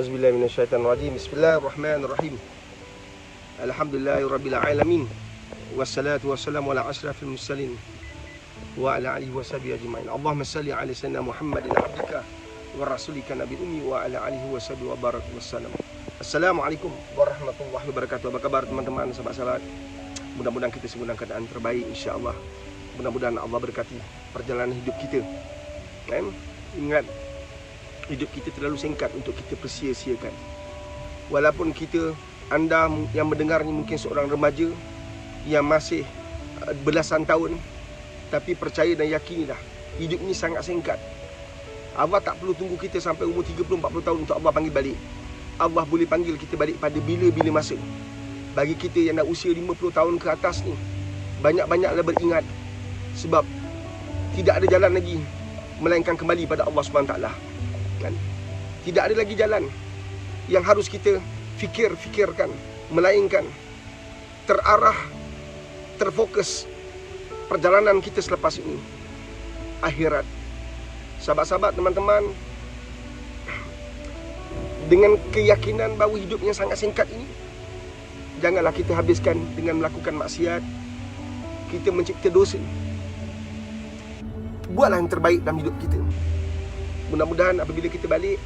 Auzubillahi minasyaitonirrajim. Bismillahirrahmanirrahim. Alhamdulillahirabbil alamin. Wassalatu wassalamu ala asyrafil mursalin wa ala alihi washabihi ajmain. Allahumma shalli ala sayyidina Muhammadin abdika wa rasulika nabil ummi wa ala alihi washabihi wa barak wassalam. Assalamualaikum warahmatullahi wabarakatuh. Apa kabar teman-teman, sahabat-sahabat? Mudah-mudahan kita semua dalam keadaan terbaik, insya-Allah. Mudah-mudahan Allah berkati perjalanan hidup kita. Kan? Ingat, hidup kita terlalu singkat untuk kita persia-siakan. Walaupun anda yang mendengarnya mungkin seorang remaja yang masih belasan tahun, tapi percaya dan yakinilah, hidup ini sangat singkat. Allah tak perlu tunggu kita sampai umur 30-40 tahun untuk Allah panggil balik. Allah boleh panggil kita balik pada bila-bila masa. Bagi kita yang dah usia 50 tahun ke atas ni, banyak-banyaklah beringat. Sebab tidak ada jalan lagi melainkan kembali pada Allah SWT. Kan? Tidak ada lagi jalan yang harus kita fikirkan, melainkan terarah, terfokus perjalanan kita selepas ini, akhirat. Sahabat-sahabat, teman-teman, dengan keyakinan bahawa hidup yang sangat singkat ini, janganlah kita habiskan dengan melakukan maksiat, kita mencipta dosa. Buatlah yang terbaik dalam hidup kita. Mudah-mudahan apabila kita balik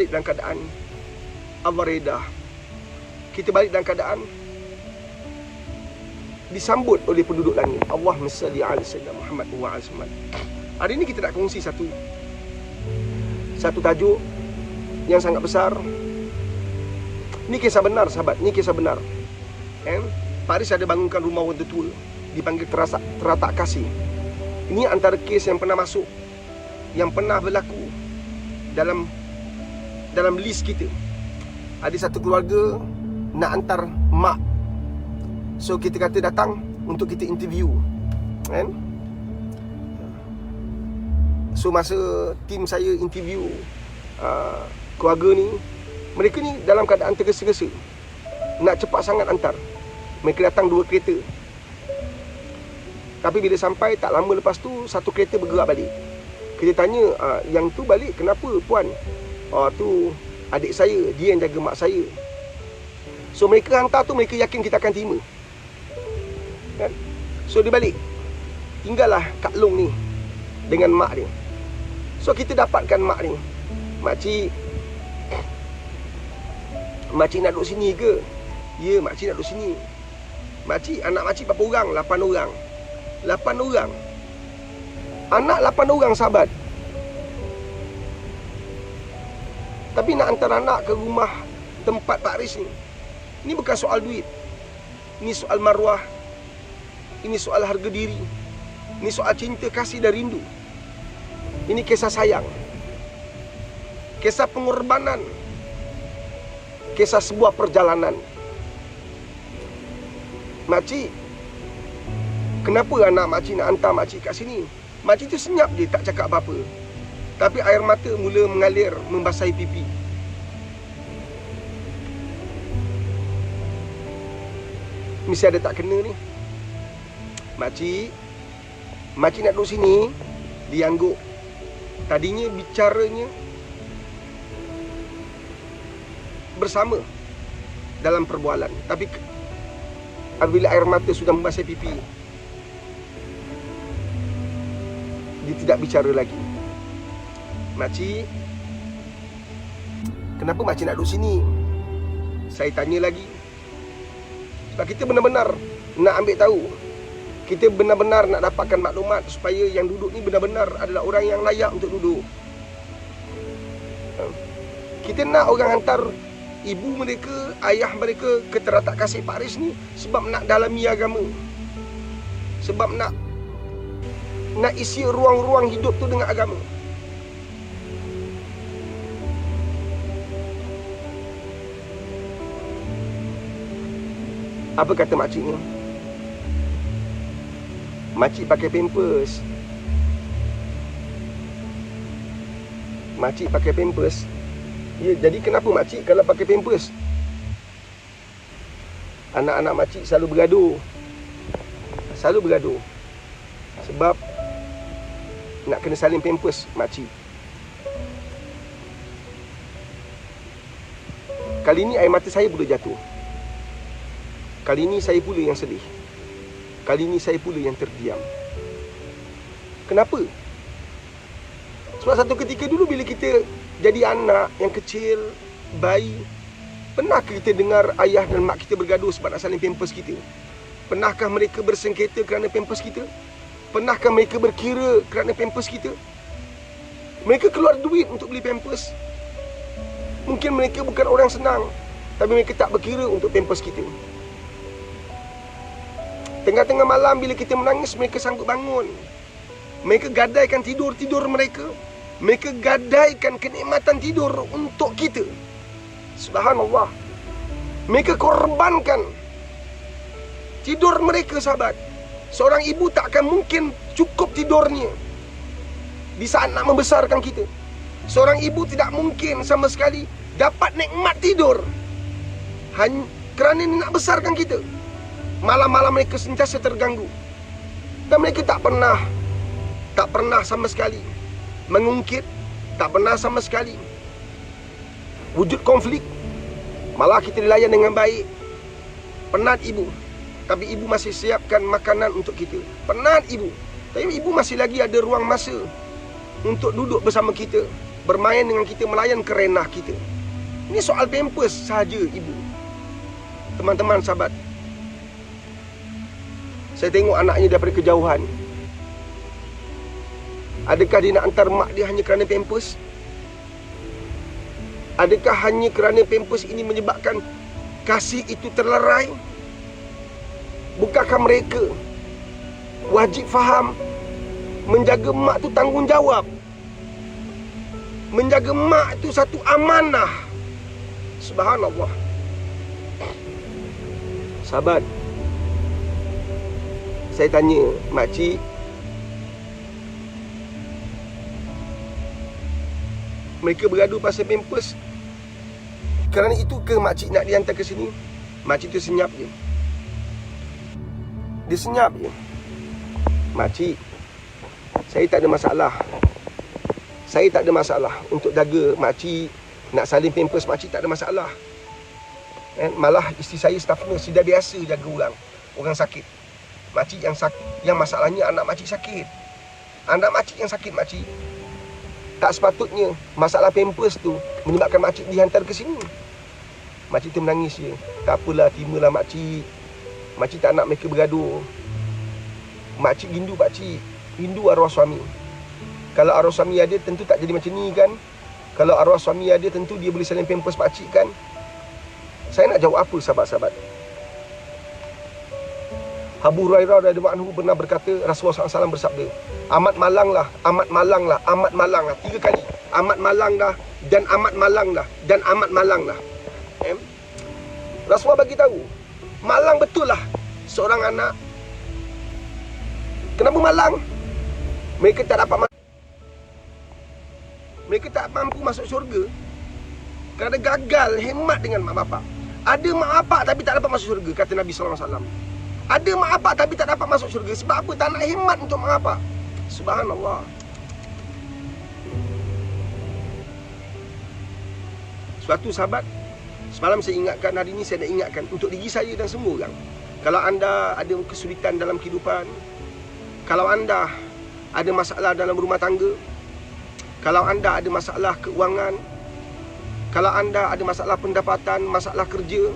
dalam keadaan Allah reda. Kita balik dalam keadaan disambut oleh penduduk langit. Allahumma shalli ala sayyidina Muhammad wa ala alihi. Hari ini kita nak kongsi satu tajuk yang sangat besar. Ini kisah benar, sahabat. Ini kisah benar. Pak Aris ada bangunkan rumah orang tua, dipanggil teratak kasih. Ini antara kes yang pernah masuk, yang pernah berlaku dalam list kita. Ada satu keluarga nak hantar mak. So kita kata datang untuk kita interview, kan? So masa tim saya interview keluarga ni, mereka ni dalam keadaan tergesa-gesa, nak cepat sangat hantar. Mereka datang 2 kereta. Tapi bila sampai tak lama lepas tu, satu kereta bergerak balik. Kita tanya, yang tu balik kenapa puan? Tu adik saya, dia yang jaga mak saya. So mereka hantar tu, mereka yakin kita akan terima, kan? So dia balik, tinggallah Kak Long ni dengan mak dia. So kita dapatkan mak ni. Makcik nak duduk sini ke? Ya, makcik nak duduk sini. Anak makcik berapa orang? 8 orang. 8 orang. Anak 8 orang, sahabat. Tapi nak hantar anak ke rumah tempat Pak Aris ni, ini bukan soal duit. Ini soal maruah. Ini soal harga diri. Ini soal cinta, kasih dan rindu. Ini kisah sayang, kisah pengorbanan, kisah sebuah perjalanan. Makcik, kenapa anak makcik nak hantar makcik kat sini? Makcik tu senyap je, tak cakap apa-apa. Tapi air mata mula mengalir, membasahi pipi. Mesti ada tak kena ni. Makcik nak duduk sini, diangguk. Tadinya bicaranya bersama dalam perbualan, tapi apabila air mata sudah membasahi pipi, dia tidak bicara lagi. Makcik, kenapa makcik nak duduk sini? Saya tanya lagi. Sebab kita benar-benar nak ambil tahu. Kita benar-benar nak dapatkan maklumat supaya yang duduk ni benar-benar adalah orang yang layak untuk duduk. Kita nak orang hantar ibu mereka, ayah mereka ke teratak kasih Pak Aris ni sebab nak dalami agama. Sebab nak isi ruang-ruang hidup tu dengan agama. Apa kata makcik ni? Makcik pakai pampers. Makcik pakai pampers. Ya, jadi kenapa makcik kalau pakai pampers? Anak-anak makcik selalu bergaduh. Sebab nak kena salin pampers makcik. Kali ini air mata saya pula jatuh. Kali ini saya pula yang sedih. Kali ini saya pula yang terdiam. Kenapa? Sebab satu ketika dulu bila kita jadi anak yang kecil, bayi, pernahkah kita dengar ayah dan mak kita bergaduh sebab nak salin pampers kita? Pernahkah mereka bersengketa kerana pampers kita? Pernahkah mereka berkira kerana pampers kita? Mereka keluar duit untuk beli pampers. Mungkin mereka bukan orang senang, tapi mereka tak berkira untuk pampers kita. Tengah-tengah malam bila kita menangis, mereka sanggup bangun. Mereka gadaikan tidur-tidur mereka. Mereka gadaikan kenikmatan tidur untuk kita. Subhanallah. Mereka korbankan tidur mereka, sahabat. Seorang ibu takkan mungkin cukup tidurnya di saat nak membesarkan kita. Seorang ibu tidak mungkin sama sekali dapat nikmat tidur hanya kerana nak besarkan kita. Malam-malam mereka sentiasa terganggu. Dan mereka tak pernah sama sekali mengungkit, tak pernah sama sekali wujud konflik. Malah kita dilayan dengan baik. Penat ibu, tapi ibu masih siapkan makanan untuk kita. Penat ibu, tapi ibu masih lagi ada ruang masa untuk duduk bersama kita, bermain dengan kita, melayan kerenah kita. Ini soal pampers sahaja ibu. Teman-teman, sahabat, saya tengok anaknya daripada kejauhan. Adakah dia nak hantar mak dia hanya kerana pampers? Adakah hanya kerana pampers ini menyebabkan kasih itu terlerai? Bukankah mereka wajib faham menjaga mak tu tanggungjawab? Menjaga mak tu satu amanah. Subhanallah. Sahabat, saya tanya makcik, mereka bergaduh pasal pampers, kerana itu ke makcik nak dihantar ke sini? Makcik tu senyap je. Dia senyap je. Makcik, saya tak ada masalah. Saya tak ada masalah untuk jaga makcik, nak salin pampers makcik, tak ada masalah. Malah isteri saya staff nurse, sudah biasa jaga orang sakit. Makcik yang masalahnya anak makcik sakit. Anak makcik yang sakit, makcik. Tak sepatutnya masalah pampers tu menyebabkan makcik dihantar ke sini. Makcik tu menangis je. Tak apalah, terimalah makcik. Makcik tak nak mereka bergaduh. Makcik rindu pakcik, rindu arwah suami. Kalau arwah suami ada, tentu tak jadi macam ni kan. Kalau arwah suami ada, tentu dia boleh salin pampers pakcik kan. Saya nak jawab apa, sahabat-sahabat? Abu Hurairah radhiyallahu anhu pernah berkata, Rasulullah SAW bersabda, amat malanglah, amat malanglah, amat malanglah. 3 kali. Amat malanglah, dan amat malanglah, dan amat malanglah. Rasulullah bagi tahu, malang betul lah seorang anak. Kenapa malang? Mereka tak dapat mereka tak mampu masuk syurga kerana gagal hemat dengan mak bapak. Ada mak bapak tapi tak dapat masuk syurga, kata Nabi SAW. Ada mak bapak tapi tak dapat masuk syurga. Sebab apa? Tak nak hemat untuk mak bapak. Subhanallah. Suatu sahabat, semalam saya ingatkan, hari ini saya nak ingatkan untuk diri saya dan semua orang. Kalau anda ada kesulitan dalam kehidupan, kalau anda ada masalah dalam rumah tangga, kalau anda ada masalah keuangan, kalau anda ada masalah pendapatan, masalah kerja,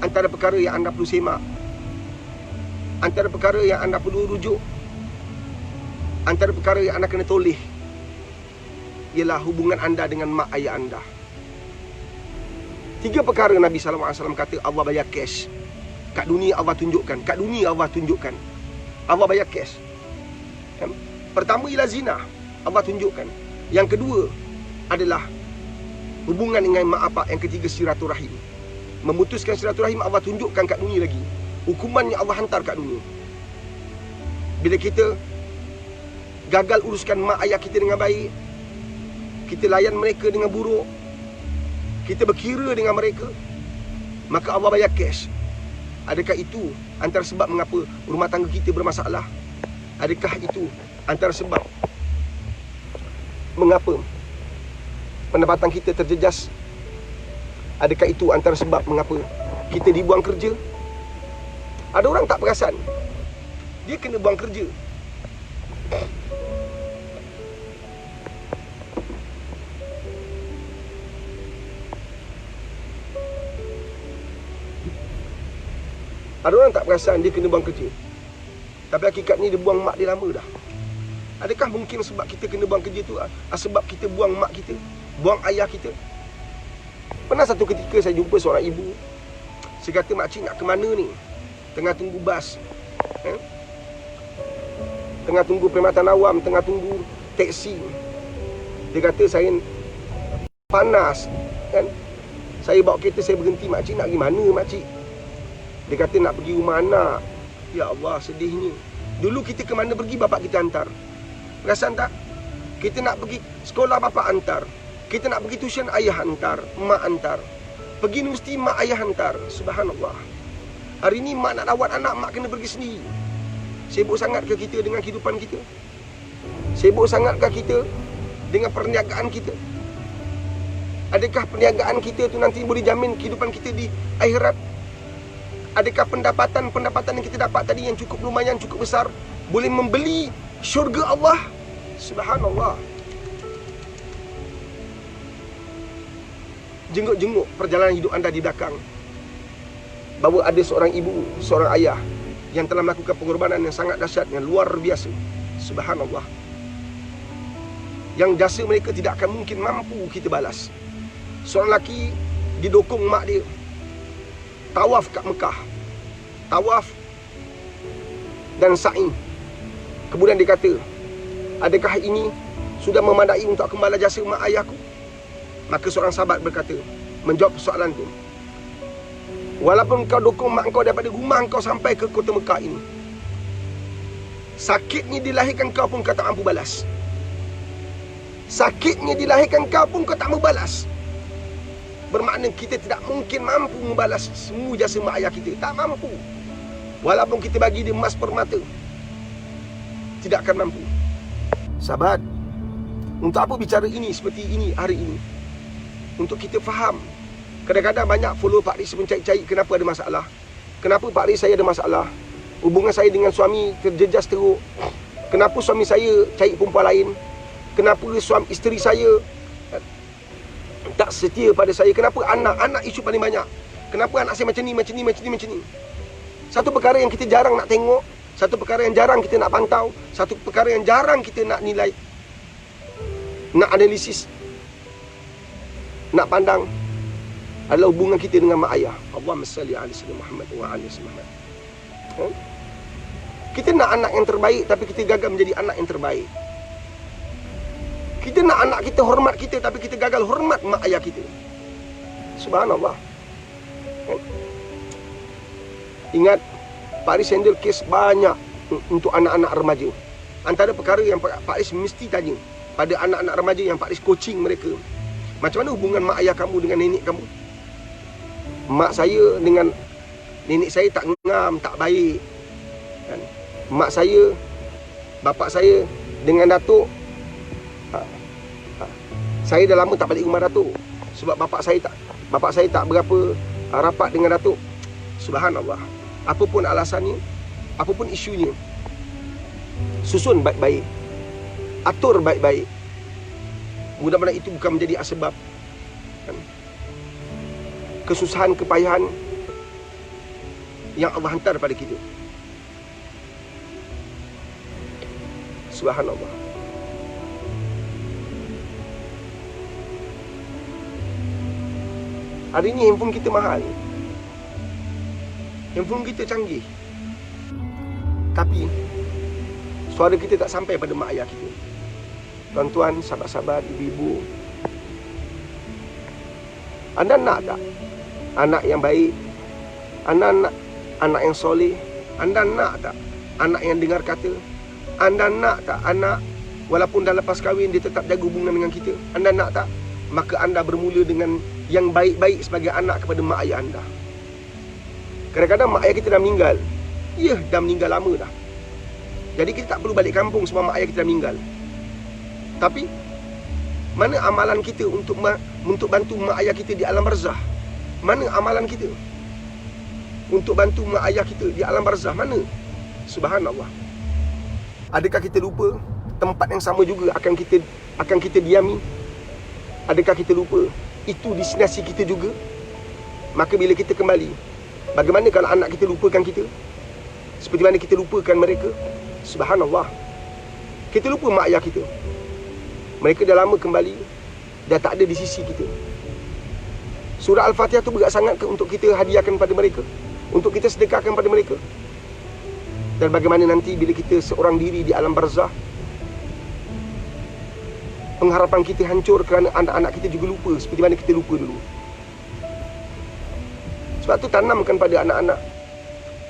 antara perkara yang anda perlu semak, antara perkara yang anda perlu rujuk, antara perkara yang anda kena toleh, ialah hubungan anda dengan mak ayah anda. 3 perkara Nabi SAW kata Allah bayar cash. Kat dunia Allah tunjukkan. Kat dunia Allah tunjukkan. Allah bayar cash. Pertama ialah zina, Allah tunjukkan. Yang kedua adalah hubungan dengan mak bapak. Yang ketiga silaturahim. Memutuskan silaturahim, Allah tunjukkan kat dunia lagi. Hukumannya Allah hantar kat dunia. Bila kita gagal uruskan mak ayah kita dengan baik, kita layan mereka dengan buruk, kita berkira dengan mereka, maka Allah bayar cash. Adakah itu antara sebab mengapa rumah tangga kita bermasalah? Adakah itu antara sebab mengapa pendapatan kita terjejas? Adakah itu antara sebab mengapa kita dibuang kerja? Ada orang tak perasan, dia kena buang kerja. Ada orang tak perasan dia kena buang kerja, tapi hakikatnya dia buang mak dia lama dah. Adakah mungkin sebab kita kena buang kerja tu sebab kita buang mak kita, buang ayah kita? Pernah satu ketika saya jumpa seorang ibu. Saya kata, makcik nak ke mana ni? Tengah tunggu bas, tengah tunggu perkhidmatan awam, tengah tunggu teksi. Dia kata, saya panas kan? Saya bawa kereta, saya berhenti. Makcik nak pergi mana makcik? Dia kata nak pergi rumah anak. Ya Allah, sedihnya. Dulu kita ke mana pergi, bapak kita hantar. Perasan tak? Kita nak pergi sekolah, bapak hantar. Kita nak pergi tuition, ayah hantar, mak hantar. Pergi universiti, mak ayah hantar. Subhanallah. Hari ni mak nak rawat anak, mak kena pergi sendiri. Sibuk sangat ke kita dengan kehidupan kita? Sibuk sangat ke kita dengan perniagaan kita? Adakah perniagaan kita tu nanti boleh jamin kehidupan kita di akhirat? Adakah pendapatan yang kita dapat tadi yang cukup lumayan, cukup besar, boleh membeli syurga Allah? Subhanallah. Jenguk-jenguk perjalanan hidup anda di belakang, bahawa ada seorang ibu, seorang ayah yang telah melakukan pengorbanan yang sangat dahsyat, yang luar biasa. Subhanallah. Yang jasa mereka tidak akan mungkin mampu kita balas. Seorang lelaki didokong mak dia tawaf kat Mekah, tawaf dan sa'i. Kemudian dia kata, adakah ini sudah memadai untuk aku membalas jasa mak ayahku? Maka seorang sahabat berkata, menjawab persoalan tu, walaupun kau dokong mak kau daripada rumah kau sampai ke kota Mekah ini, sakitnya dilahirkan kau pun kau tak mampu balas. Sakitnya dilahirkan kau pun kau tak mampu balas. Bermakna kita tidak mungkin mampu membalas semua jasa mak ayah kita. Tak mampu. Walaupun kita bagi dia emas permata, tidak akan mampu. Sahabat, untuk apa bicara ini seperti ini hari ini? Untuk kita faham. Kadang-kadang banyak follow Pak Riz mencari-cari kenapa ada masalah. Kenapa Pak Riz saya ada masalah? Hubungan saya dengan suami terjejas teruk. Kenapa suami saya cari perempuan lain? Kenapa isteri saya tak setia pada saya? Kenapa anak isu paling banyak? Kenapa anak saya macam ni? Satu perkara yang kita jarang nak tengok, satu perkara yang jarang kita nak pantau, satu perkara yang jarang kita nak nilai, nak analisis, nak pandang, adalah hubungan kita dengan mak ayah. Allahumma salli ala sayyidina Muhammad wa ala Muhammad. Kita nak anak yang terbaik, tapi kita gagal menjadi anak yang terbaik. Kita nak anak kita hormat kita, tapi kita gagal hormat mak ayah kita. Subhanallah. Ingat, Pak Riz handle kes banyak untuk anak-anak remaja. Antara perkara yang Pak Riz mesti tanya pada anak-anak remaja yang Pak Riz coaching mereka, macam mana hubungan mak ayah kamu dengan nenek kamu? Mak saya dengan nenek saya tak ngam, tak baik kan? Mak saya, bapak saya dengan datuk, saya dah lama tak balik rumah datuk sebab bapak saya tak berapa rapat dengan datuk. Subhanallah. Apapun alasannya, apapun isunya, susun baik-baik, atur baik-baik. Mudah-mudahan itu bukan menjadi asbab kan, kesusahan, kepayahan yang Allah hantar pada kita. Subhanallah. Hari ni handphone kita mahal, handphone kita canggih, tapi suara kita tak sampai pada mak ayah kita. Tuan-tuan, sahabat-sahabat, ibu-ibu, anda nak tak anak yang baik? Anda nak anak yang soleh? Anda nak tak anak yang dengar kata? Anda nak tak anak walaupun dah lepas kahwin dia tetap jaga hubungan dengan kita? Anda nak tak? Maka anda bermula dengan yang baik-baik sebagai anak kepada mak ayah anda. Kadang-kadang mak ayah kita dah meninggal. Ya, dah meninggal lama dah. Jadi kita tak perlu balik kampung sebab mak ayah kita dah meninggal. Tapi mana amalan kita untuk bantu mak ayah kita di alam barzah? Mana amalan kita untuk bantu mak ayah kita di alam barzah? Mana? Subhanallah. Adakah kita lupa tempat yang sama juga akan kita diami? Adakah kita lupa itu destinasi kita juga? Maka bila kita kembali, bagaimana kalau anak kita lupakan kita? Seperti mana kita lupakan mereka? Subhanallah. Kita lupa mak ayah kita. Mereka dah lama kembali, dah tak ada di sisi kita. Surah Al-Fatihah tu berat sangat ke untuk kita hadiahkan pada mereka? Untuk kita sedekahkan pada mereka? Dan bagaimana nanti bila kita seorang diri di alam barzah, pengharapan kita hancur kerana anak-anak kita juga lupa seperti mana kita lupa dulu. Sebab tu tanamkan pada anak-anak.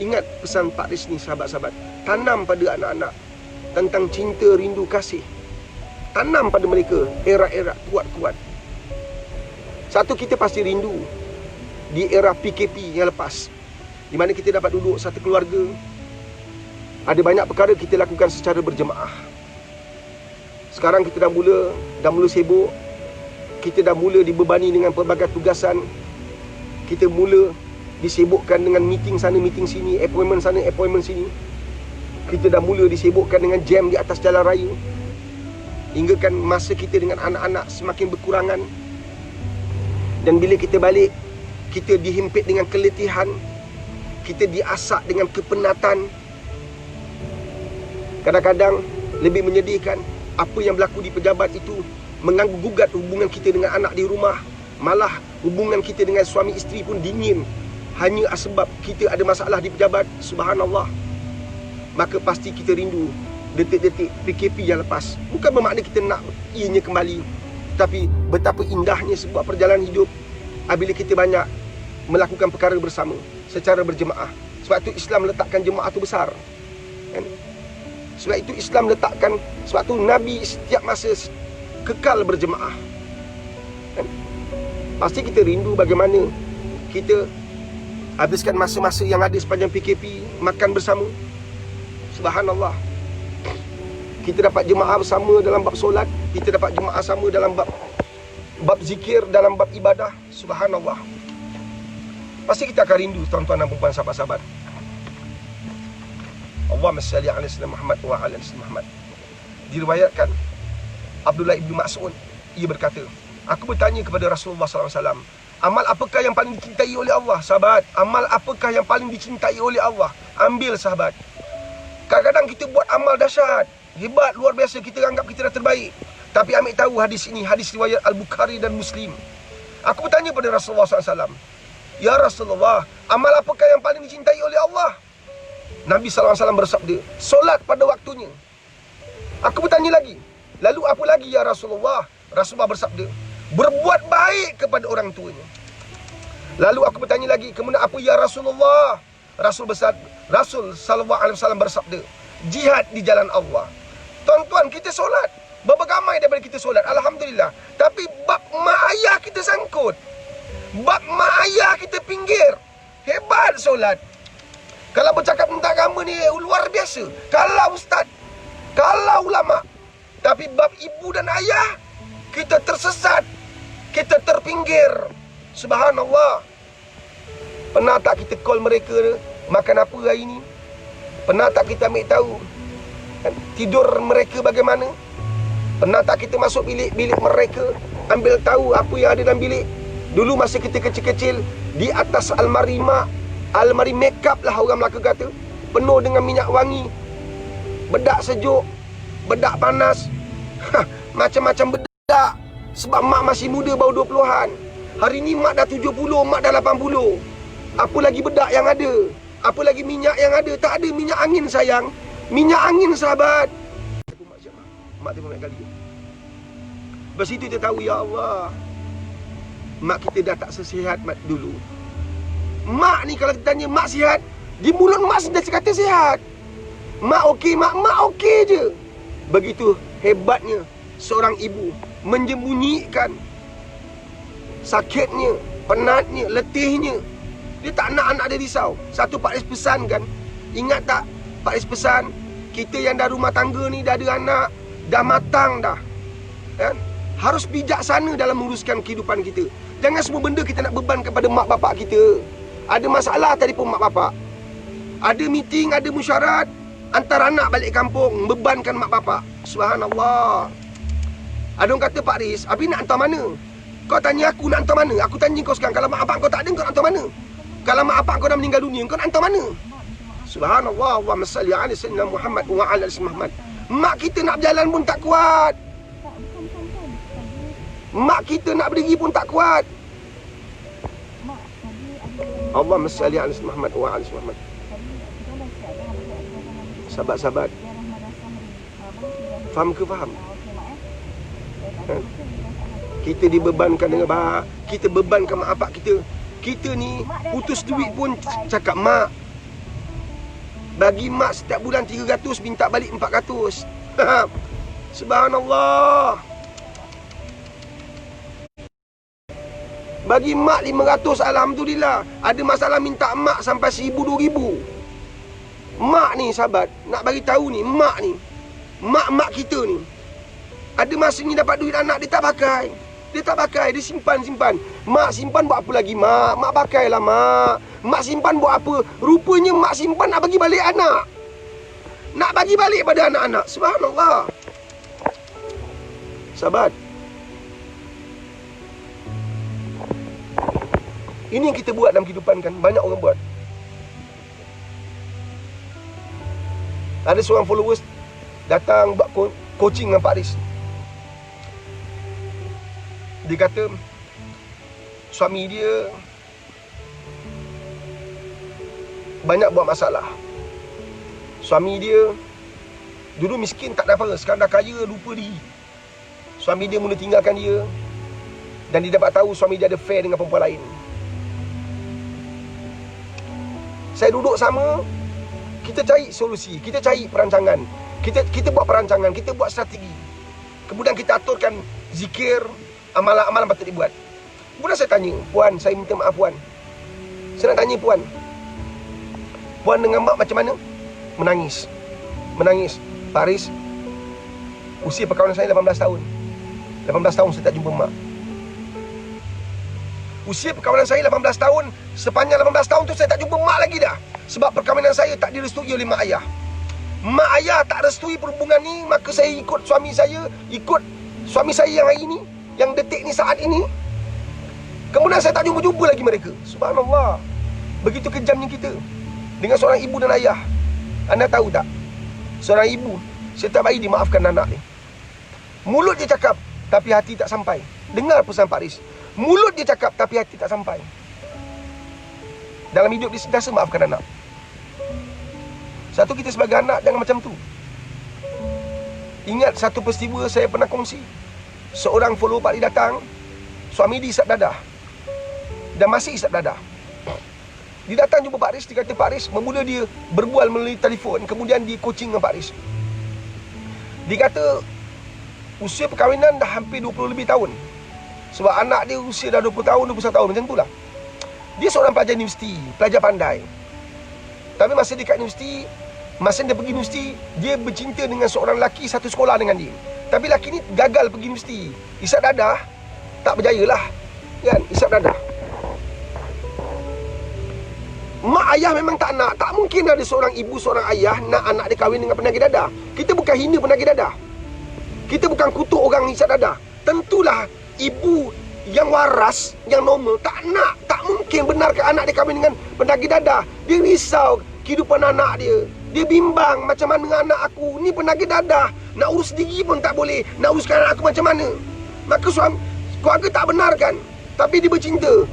Ingat pesan Pak Risni, sahabat-sahabat. Tanam pada anak-anak tentang cinta, rindu, kasih. Tanam pada mereka era-era kuat-kuat. Satu, kita pasti rindu di era PKP yang lepas, di mana kita dapat duduk satu keluarga. Ada banyak perkara kita lakukan secara berjemaah. Sekarang kita dah mula sibuk. Kita dah mula dibebani dengan pelbagai tugasan. Kita mula disibukkan dengan meeting sana, meeting sini, appointment sana, appointment sini. Kita dah mula disibukkan dengan jam di atas jalan raya. Hingga kan masa kita dengan anak-anak semakin berkurangan. Dan bila kita balik, kita dihimpit dengan keletihan. Kita diasak dengan kepenatan. Kadang-kadang lebih menyedihkan, apa yang berlaku di pejabat itu mengganggu-gugat hubungan kita dengan anak di rumah. Malah hubungan kita dengan suami isteri pun dingin, hanya sebab kita ada masalah di pejabat. Subhanallah. Maka pasti kita rindu detik-detik PKP yang lepas. Bukan bermakna kita nak ianya kembali, tapi betapa indahnya sebuah perjalanan hidup apabila kita banyak melakukan perkara bersama secara berjemaah. Sebab itu Islam letakkan jemaah itu besar, kan? Sebab itu Islam letakkan, sebab itu Nabi setiap masa kekal berjemaah, kan? Pasti kita rindu bagaimana kita habiskan masa-masa yang ada sepanjang PKP, makan bersama. Subhanallah. Kita dapat jemaah bersama dalam bab solat, kita dapat jemaah sama dalam bab zikir, dalam bab ibadah. Subhanallah. Pasti kita akan rindu, tuan-tuan dan puan-puan, sahabat-sahabat. Allahumma salli ala sayyidina Muhammad wa ala ali Muhammad. Diriwayatkan Abdullah ibn Mas'ud, ia berkata, aku bertanya kepada Rasulullah SAW, amal apakah yang paling dicintai oleh Allah? Sahabat, amal apakah yang paling dicintai oleh Allah? Ambil, sahabat. Kadang-kadang kita buat amal dahsyat, hebat, luar biasa, kita anggap kita dah terbaik. Tapi ambil tahu hadis ini, hadis riwayat Al-Bukhari dan Muslim. Aku bertanya pada Rasulullah SAW, ya Rasulullah, amal apakah yang paling dicintai oleh Allah? Nabi SAW bersabda, solat pada waktunya. Aku bertanya lagi, lalu apa lagi ya Rasulullah? Rasulullah bersabda, berbuat baik kepada orang tuanya. Lalu aku bertanya lagi, kemudian apa ya Rasulullah? Rasul sallallahu alaihi wasallam bersabda, jihad di jalan Allah. Tuan-tuan, kita solat, berapa ramai daripada kita solat, alhamdulillah. Tapi bab mak ayah kita sangkut, bab mak ayah kita pinggir. Hebat solat. Kalau bercakap tentang agama ni luar biasa, kalau ustaz, kalau ulama. Tapi bab ibu dan ayah, kita tersesat, kita terpinggir. Subhanallah. Pernah tak kita call mereka, makan apa hari ni? Pernah tak kita ambil tahu tidur mereka bagaimana? Pernah tak kita masuk bilik-bilik mereka, ambil tahu apa yang ada dalam bilik? Dulu masa kita kecil-kecil, di atas almari mak, almari makeup lah orang Melaka kata, penuh dengan minyak wangi, bedak sejuk, bedak panas, macam-macam bedak. Sebab mak masih muda, baru 20-an. Hari ni mak dah 70, mak dah 80. Apa lagi bedak yang ada? Apa lagi minyak yang ada? Tak ada minyak angin, sayang. Minyak angin, sahabat. Mak telefon banyak kali. Lepas itu dia tahu, ya Allah, mak kita dah tak sesihat mak dulu. Mak ni kalau kita tanya mak sihat, di mulut mak sudah kata sihat. Mak okey, mak okey je. Begitu hebatnya seorang ibu menyembunyikan sakitnya, penatnya, letihnya. Dia tak nak anak dia risau. Satu Pak Ris pesan kan, ingat tak Pak Ris pesan, kita yang dah rumah tangga ni, dah ada anak, dah matang dah, kan? Harus bijaksana dalam menguruskan kehidupan kita. Jangan semua benda kita nak beban kepada mak bapak kita. Ada masalah telefon mak bapak, ada meeting, ada mesyuarat, hantar anak balik kampung, bebankan mak bapak. Subhanallah. Ada orang kata, Pak Riz, Abi nak hantar mana? Kau tanya aku nak hantar mana? Aku tanya kau sekarang, kalau mak bapak kau tak ada, kau nak hantar mana? Kalau mak bapak kau dah meninggal dunia, kau nak hantar mana? Subhanallah. Allahumma salli ala sayyidina Muhammad wa ala ali Muhammad. Mak kita nak berjalan pun tak kuat. Mak kita nak berdiri pun tak kuat. Allahumma salli ala sayyidina Muhammad wa ala ali Muhammad. Sahabat-sahabat, faham ke faham? Kita dibebankan dengan bahak. Kita bebankan mak bapak kita. Kita ni putus duit pun cakap mak. Bagi mak setiap bulan 300, minta balik 400. Subhanallah. Bagi mak 500, alhamdulillah. Ada masalah minta mak sampai 1000, 2000. Mak ni sahabat, nak bagi tahu ni, mak ni, mak kita ni, ada masa ni dapat duit anak, dia tak pakai. Dia tak pakai, dia simpan. Mak simpan buat apa lagi, mak? Mak pakailah, mak. Mak simpan buat apa? Rupanya mak simpan nak bagi balik anak. Nak bagi balik pada anak-anak. Subhanallah. Sahabat, ini yang kita buat dalam kehidupan kan. Banyak orang buat. Ada seorang followers datang buat coaching dengan Pak Riz. Dia kata suami dia banyak buat masalah. Suami dia dulu miskin tak ada apa, sekarang dah kaya, lupa diri. Suami dia mula tinggalkan dia, dan dia dapat tahu suami dia ada affair dengan perempuan lain. Saya duduk sama, kita cari solusi, kita cari perancangan. Kita buat perancangan, kita buat strategi. Kemudian kita aturkan zikir, amalan-amalan patut dibuat. Kemudian saya tanya, puan, saya minta maaf puan. Saya nak tanya puan, puan dengan mak macam mana? Menangis. Pak Riz, usia perkahwinan saya 18 tahun. 18 tahun saya tak jumpa mak. Usia perkahwinan saya 18 tahun. Sepanjang 18 tahun tu saya tak jumpa mak lagi dah. Sebab perkahwinan saya tak direstui oleh mak ayah. Mak ayah tak restui perhubungan ni, maka saya ikut suami saya yang hari ni, yang detik ni, saat ini. Kemudian saya tak jumpa lagi mereka. Subhanallah. Begitu kejamnya kita dengan seorang ibu dan ayah. Anda tahu tak, seorang ibu setiap hari dimaafkan anak dia. Mulut dia cakap, tapi hati tak sampai. Dengar pesan Pak Riz. Mulut dia cakap, tapi hati tak sampai. Dalam hidup dia sentiasa maafkan anak. Satu, kita sebagai anak jangan macam tu. Ingat satu peristiwa saya pernah kongsi. Seorang follower Pak Riz datang, suami dia isap dadah, dan masih isap dadah. Dia datang jumpa Pak Riz. Dia kata Pak Riz, bermula dia berbual melalui telefon, kemudian dia coaching dengan Pak Riz. Dia kata usia perkahwinan dah hampir 20 lebih tahun. Sebab anak dia usia dah 20 tahun, 21 tahun, macam tu lah. Dia seorang pelajar universiti, pelajar pandai. Tapi masa dia kat universiti, masa dia pergi universiti, dia bercinta dengan seorang lelaki satu sekolah dengan dia. Tapi lelaki ni gagal pergi universiti. Isap dadah, tak berjaya lah, kan, isap dadah. Mak ayah memang tak nak. Tak mungkin ada seorang ibu, seorang ayah nak anak dia kahwin dengan penagih dadah. Kita bukan hina penagih dadah. Kita bukan kutuk orang isap dadah. Tentulah ibu yang waras, yang normal, tak nak, tak mungkin benarkan anak dia kahwin dengan penagih dadah. Dia risau kehidupan anak dia. Dia bimbang, macam mana anak aku ni penagih dadah, nak urus diri pun tak boleh, nak uruskan anak aku macam mana? Maka keluarga tak benarkan. Tapi dia bercinta.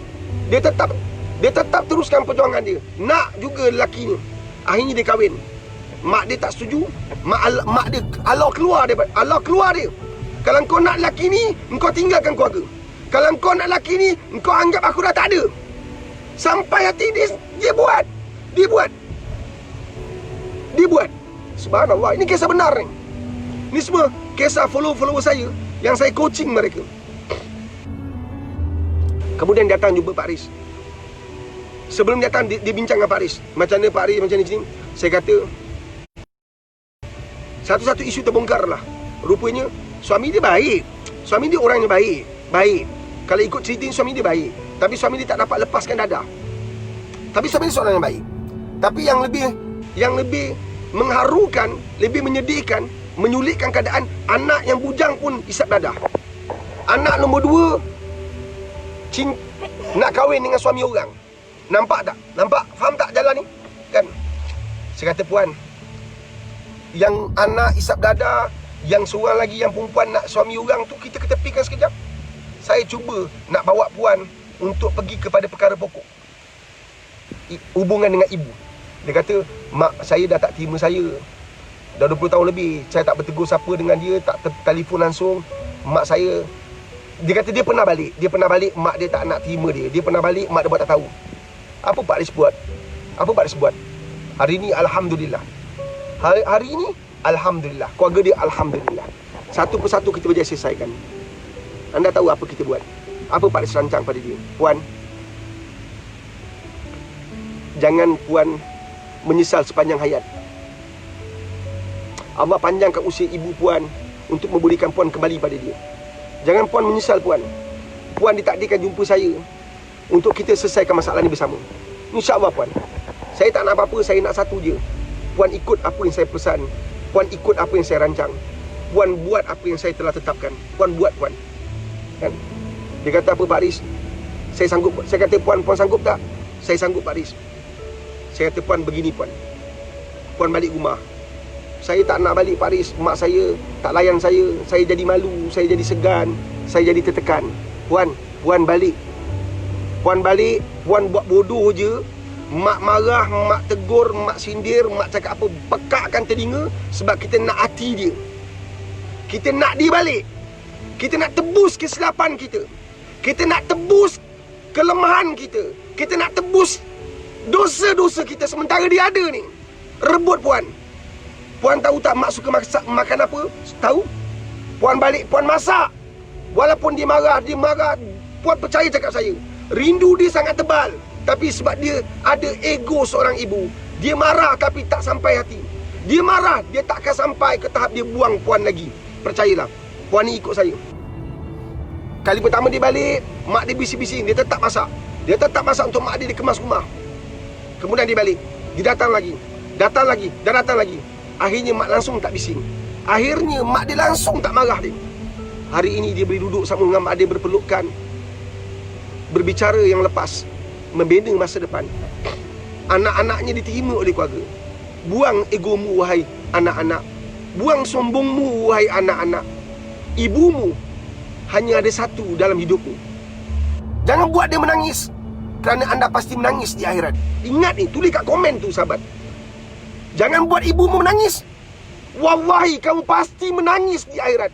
Dia tetap teruskan perjuangan dia. Nak juga lelaki ni. Akhirnya dia kahwin. Mak dia tak setuju. Mak dia Allah keluar dia. Kalau kau nak lelaki ni, engkau tinggalkan keluarga. Kalau kau nak lelaki ni, engkau anggap aku dah tak ada. Sampai hati dia buat. Subhanallah. Ini kisah benar ni. Ini semua kisah follower saya yang saya coaching mereka. Kemudian datang jumpa Pak Riz. Sebelum datang dia bincang dengan Pak Riz. Macam mana Pak Riz, macam ni. Saya kata satu-satu isu terbongkar lah. Rupanya suami dia baik. Suami dia orangnya baik. Kalau ikut cerita ni, suami dia baik, tapi suami dia tak dapat lepaskan dadah. Tapi suami dia seorang yang baik. Tapi yang lebih mengharukan, lebih menyedihkan, menyulitkan keadaan, anak yang bujang pun isap dadah. Anak nombor 2 nak kahwin dengan suami orang. Nampak tak? Nampak? Faham tak jalan ni? Kan? Saya kata, puan, yang anak isap dadah, yang seorang lagi yang perempuan nak suami orang tu, kita ketepikan sekejap. Saya cuba nak bawa puan untuk pergi kepada perkara pokok, hubungan dengan ibu. Dia kata, mak saya dah tak terima saya. Dah 20 tahun lebih saya tak bertegur siapa dengan dia, tak telefon langsung. Mak saya, dia kata dia pernah balik, mak dia tak nak terima dia. Dia pernah balik, mak dia buat tak tahu. Apa Pak Aris buat? Apa Pak Aris buat? Hari ni alhamdulillah. Hari ni alhamdulillah. Keluarga dia alhamdulillah. Satu persatu kita berjaya selesaikan. Anda tahu apa kita buat? Apa Pak Aris rancang pada dia? Puan, jangan puan menyesal sepanjang hayat. Allah panjangkan usia ibu puan untuk membolehkan puan kembali pada dia. Jangan puan menyesal, puan. Puan ditakdirkan jumpa saya untuk kita selesaikan masalah ni bersama. InsyaAllah, puan. Saya tak nak apa-apa, saya nak satu je. Puan ikut apa yang saya pesan. Puan ikut apa yang saya rancang. Puan buat apa yang saya telah tetapkan. Puan buat, puan. Kan? Dia kata, apa Pak Aris? Saya sanggup. Saya kata, puan sanggup tak? Saya sanggup Pak Aris. Saya kata, puan begini, puan. Puan balik rumah. Saya tak nak balik Pak Aris. Mak saya tak layan saya. Saya jadi malu, saya jadi segan, saya jadi tertekan. Puan balik. Puan balik, puan buat bodoh je. Mak marah, mak tegur, mak sindir, mak cakap apa, pekakkan telinga. Sebab kita nak hati dia. Kita nak dia balik. Kita nak tebus kesilapan kita. Kita nak tebus kelemahan kita. Kita nak tebus dosa-dosa kita sementara dia ada ni. Rebut, puan. Puan tahu tak mak suka makan apa? Tahu? Puan balik, puan masak. Walaupun dia marah, puan percaya cakap saya. Rindu dia sangat tebal. Tapi sebab dia ada ego seorang ibu, dia marah tapi tak sampai hati. Dia marah, dia tak akan sampai ke tahap dia buang puan lagi. Percayalah, puan ni ikut saya. Kali pertama dia balik, mak dia bising-bising, dia tetap masak. Dia tetap masak untuk mak dia kemas rumah. Kemudian dia balik, dia datang lagi, dan datang lagi. Akhirnya mak langsung tak bising. Akhirnya mak dia langsung tak marah dia. Hari ini dia boleh duduk sama dengan mak dia berpelukan, berbicara yang lepas, membina masa depan. Anak-anaknya diterima oleh keluarga. Buang egomu wahai anak-anak. Buang sombongmu wahai anak-anak. Ibumu hanya ada satu dalam hidupmu. Jangan buat dia menangis, kerana anda pasti menangis di akhirat. Ingat ni, tulis kat komen tu sahabat. Jangan buat ibumu menangis. Wallahi kamu pasti menangis di akhirat.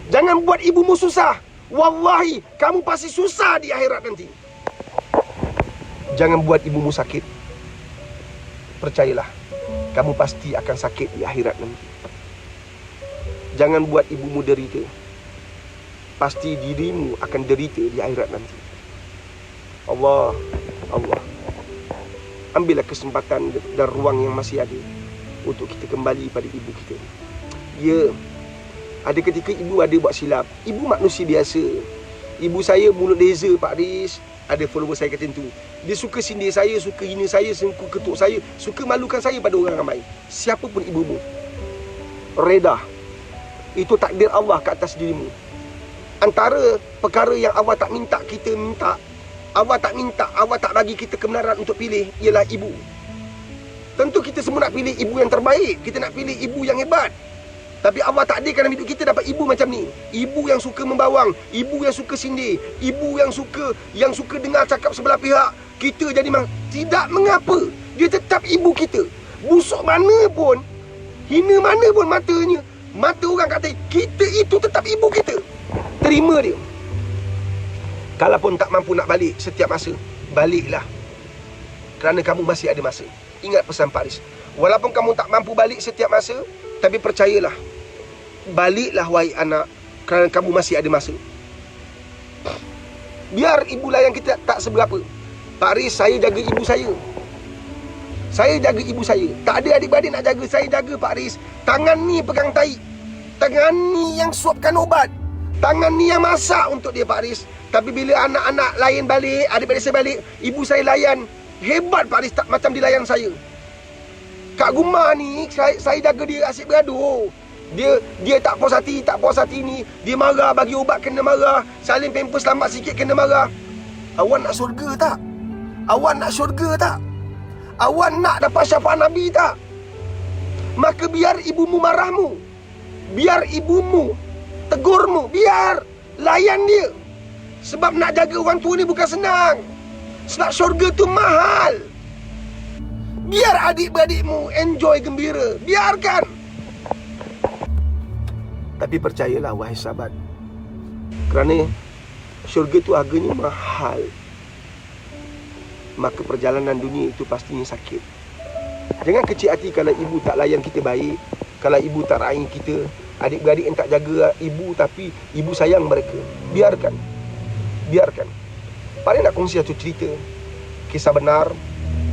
Jangan buat ibumu susah. Wallahi kamu pasti susah di akhirat nanti. Jangan buat ibumu sakit. Percayalah, kamu pasti akan sakit di akhirat nanti. Jangan buat ibumu derita. Pasti dirimu akan derita di akhirat nanti. Allah, ambillah kesempatan dan ruang yang masih ada untuk kita kembali pada ibu kita. Ya, ada ketika ibu ada buat silap. Ibu manusia biasa. Ibu saya mulut leza Pak Aris. Ada follower saya kata tu. Dia suka sindir saya, suka hina saya, suka ketuk saya, suka malukan saya pada orang ramai. Siapapun ibumu, reda. Itu takdir Allah ke atas dirimu. Antara perkara yang Allah tak minta kita minta, Allah tak bagi kita kebenaran untuk pilih, ialah ibu. Tentu kita semua nak pilih ibu yang terbaik. Kita nak pilih ibu yang hebat. Tapi Allah takdirkan dalam hidup kita dapat ibu macam ni. Ibu yang suka membawang, ibu yang suka sindir, ibu yang suka dengar cakap sebelah pihak. Kita jadi tidak mengapa. Dia tetap ibu kita. Busuk mana pun, hina mana pun matanya, mata orang kata, kita itu tetap ibu kita. Terima dia. Kalaupun tak mampu nak balik setiap masa, baliklah. Kerana kamu masih ada masa. Ingat pesan Pak Aris. Walaupun kamu tak mampu balik setiap masa, tapi percayalah, baliklah wahai anak, kerana kamu masih ada masa. Biar ibu layan kita tak seberapa. Pak Aris, saya jaga ibu saya. Saya jaga ibu saya. Tak ada adik-beradik nak jaga, saya jaga Pak Aris. Tangan ni pegang tahi, tangan ni yang suapkan ubat, Tangan ni yang masak untuk dia Pak Haris. Tapi bila anak-anak lain balik, adik-adik saya balik, ibu saya layan. Hebat Pak Haris, tak macam dilayan saya. Kak Guma ni, saya jaga dia asyik bergaduh. Dia tak puas hati ni. Dia marah, bagi ubat kena marah. Salin pampers lambat sikit kena marah. Awak nak syurga tak? Awak nak syurga tak? Awak nak dapat syafaat Nabi tak? Maka biar ibumu marahmu, biar ibumu tegurmu, biar layan dia. Sebab nak jaga orang tua ni bukan senang. Sebab syurga tu mahal. Biar adik-beradikmu enjoy gembira. Biarkan. Tapi percayalah wahai sahabat, kerana syurga tu harganya mahal, maka perjalanan dunia itu pastinya sakit. Jangan kecil hati kalau ibu tak layan kita baik, kalau ibu tak raih kita, adik-beradik yang tak jaga ibu tapi ibu sayang mereka. Biarkan. Pak nak kongsi satu cerita, kisah benar,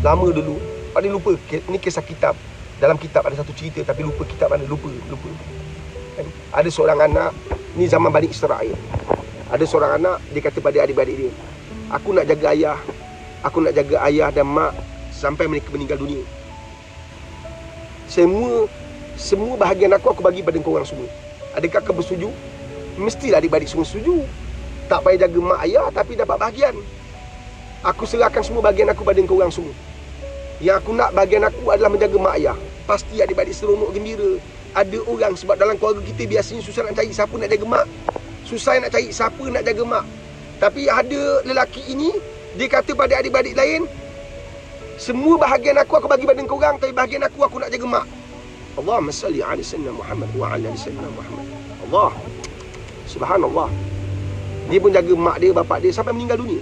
lama dulu. Pak lupa, ini kisah kitab. Dalam kitab ada satu cerita tapi lupa kitab mana, lupa. Ada seorang anak, ni zaman Bani Israel. Ada seorang anak, dia kata pada adik-beradik dia, aku nak jaga ayah dan mak sampai mereka meninggal dunia. Semua bahagian aku bagi pada korang semua. Adakah kau bersetuju? Mestilah adik-beradik semua setuju. Tak payah jaga mak ayah tapi dapat bahagian. Aku serahkan semua bahagian aku pada korang semua. Yang aku nak bahagian aku adalah menjaga mak ayah. Pasti adik-beradik seronok gembira. Ada orang, sebab dalam keluarga kita biasanya susah nak cari siapa nak jaga mak. Susah nak cari siapa nak jaga mak. Tapi ada lelaki ini, dia kata pada adik-beradik lain, semua bahagian aku bagi pada korang, tapi bahagian aku nak jaga mak. Allahumma salli ala sayyidina Muhammad wa ala sayyidina Muhammad. Allah, subhanallah. Dia pun jaga mak dia, bapak dia sampai meninggal dunia.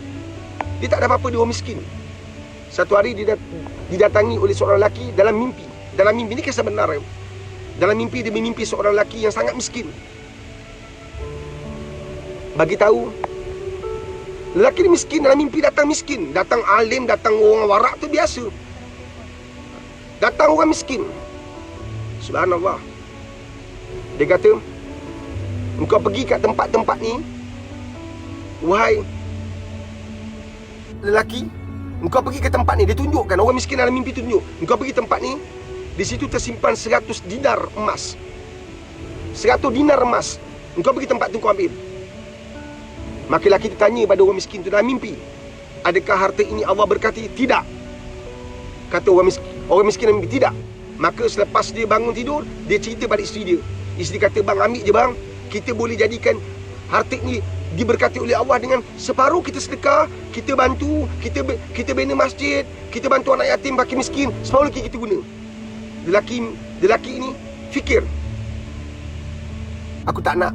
Dia tak ada apa-apa, dia orang miskin. Satu hari dia didatangi oleh seorang lelaki dalam mimpi. Dalam mimpi, ini kisah benar. Dalam mimpi dia bermimpi seorang lelaki yang sangat miskin. Bagi tahu, lelaki ni miskin, dalam mimpi datang miskin. Datang alim, datang orang warak tu biasa. Datang orang miskin. Subhanallah. Dia kata, engkau pergi kat tempat-tempat ni, wahai lelaki, engkau pergi ke tempat ni. Dia tunjukkan, orang miskin dalam mimpi tunjuk, engkau pergi tempat ni, di situ tersimpan 100 dinar emas. 100 dinar emas. Engkau pergi tempat tu, kau ambil. Maka lelaki tu tanya pada orang miskin tu dalam mimpi, adakah harta ini Allah berkati? Tidak. Kata orang miskin dalam mimpi, tidak. Maka selepas dia bangun tidur, dia cerita pada isteri dia. Isteri kata, bang, ambil je bang. Kita boleh jadikan harta ini diberkati oleh Allah dengan separuh kita sedekah, kita bantu, kita bina masjid, kita bantu anak yatim, fakir miskin, separuh lagi kita guna. Lelaki ini fikir, aku tak nak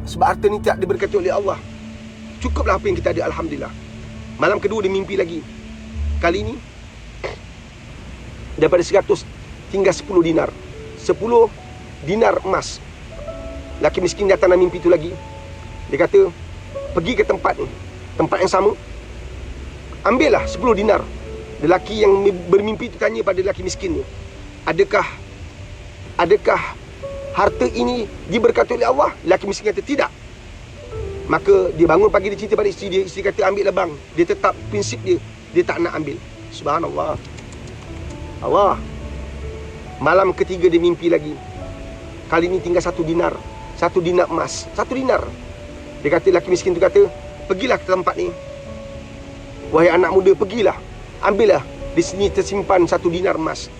sebab harta ni tak diberkati oleh Allah. Cukuplah apa yang kita ada, alhamdulillah. Malam kedua dia mimpi lagi. Kali ini daripada 100 tinggal 10 dinar. 10 dinar emas. Lelaki miskin datang dalam mimpi tu lagi. Dia kata, pergi ke tempat ni, tempat yang sama, ambillah 10 dinar. Lelaki yang bermimpi tu tanya pada lelaki miskin ni, adakah harta ini diberkati oleh Allah? Lelaki miskin kata tidak. Maka dia bangun pagi, dia cerita pada isteri dia. Isteri kata, ambil lah bang. Dia tetap prinsip dia tak nak ambil. Subhanallah. Allah. Malam ketiga dia mimpi lagi. Kali ini tinggal 1 dinar. 1 dinar emas. 1 dinar. Dia kata, lelaki miskin tu kata, pergilah ke tempat ni. Wahai anak muda, pergilah. Ambillah. Di sini tersimpan 1 dinar emas.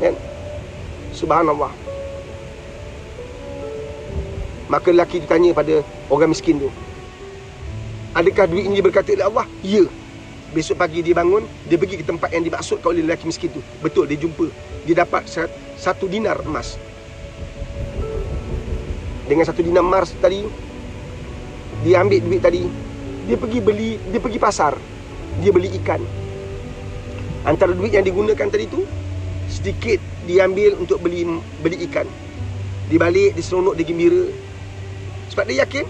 Kan? Subhanallah. Maka lelaki tu tanya pada orang miskin tu, adakah duit ini diberkati oleh Allah? Ya. Besok pagi dia bangun, dia pergi ke tempat yang dimaksudkan oleh lelaki miskin tu. Betul, dia jumpa. Dia dapat 1 dinar emas. Dengan 1 dinar emas tadi, dia ambil duit tadi, dia pergi pasar. Dia beli ikan. Antara duit yang digunakan tadi tu, sedikit dia ambil untuk beli ikan. Dia balik, dia seronok, dia gembira. Sebab dia yakin